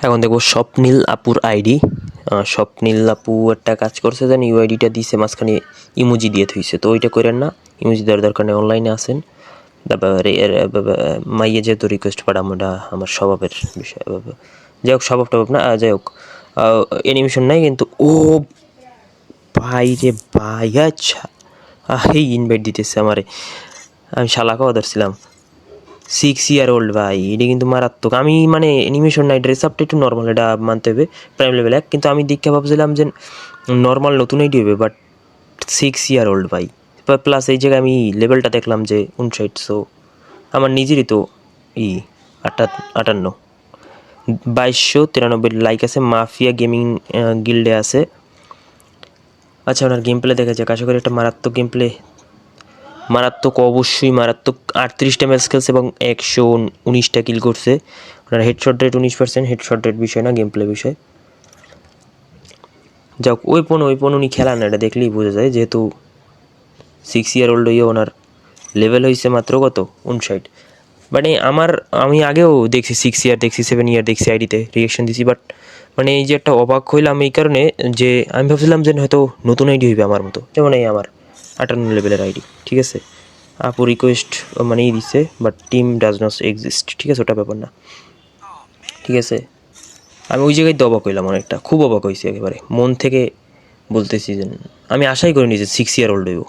এখন দেখবো স্বপ্নীল আপুর আইডি। স্বপ্নীল আপু একটা কাজ করছে, যেন ইউআইডিটা দিছে মাঝখানে ইমোজি দিয়ে থইছে, তো ওইটা করেন না, ইমোজি দেওয়ার দরকার নেই। অনলাইনে আসেন, তারপরে মাইয়ে যেহেতু রিকোয়েস্ট পাঠাম, ওটা আমার স্বভাবের বিষয়। যাই হোক, স্বভাব টভাব না, যাই হোক, অ্যানিমেশন নাই কিন্তু। ও ভাই রে ভাই, আচ্ছা এই ইনভাইট দিতেছে আমারে, আমি শালাকে ধরছিলাম। 6 year old ভাই, এটা কিন্তু মারাত্মক। আমি মানে অ্যানিমেশন নাই, ড্রেস আপটা একটু নর্মাল, এটা মানতে হবে, প্রাইম লেভেল 1, কিন্তু আমি দীক্ষা ভাবছিলাম যে নর্মাল নতুন আইডি হবে, বাট 6 year old ভাই। প্লাস এই জায়গায় আমি লেভেলটা দেখলাম যে 59, সো আমার নিজেরই তো 58, 2293 লাইক আছে। মাফিয়া গেমিং গিল্ডে আছে। আচ্ছা, ওনার গেম প্লে দেখা যাক, আশা করি একটা মারাত্মক গেম প্লে। মারাত্মক, অবশ্যই মারাত্মক। 38টা ম্যাচ খেলছে এবং 119টা কিল করছে। ওনার হেডশট রেট 19%, হেডশট রেট বিষয় না, গেম প্লে বিষয়। যাক, ওয়েপন উনি খেলা না, এটা দেখলেই বোঝা যায়, যেহেতু 6 year old হইয়া ওনার লেভেল হয়েছে মাত্র কত, 59। মানে আমি আগেও দেখছি 6 year দেখছি, 7 year দেখছি, আইডিতে রিয়েকশন দিছি, বাট মানে এই যে একটা অবাক হইলাম এই কারণে যে আমি ভাবছিলাম যে হয়তো নতুন আইডি হইবে আমার মতো, যেমন এই আমার 58 লেভেলের আইডি, ঠিক আছে। আপু রিকোয়েস্ট মানেই দিচ্ছে, but team does not exist, ঠিক আছে, ওটা ব্যাপার না, ঠিক আছে। আমি ওই জায়গায় তো অবাক হইলাম অনেকটা, খুব অবাক হয়েছি একেবারে মন থেকে বলতেছি যে আমি আশাই করিনি যে 6 year old হইব।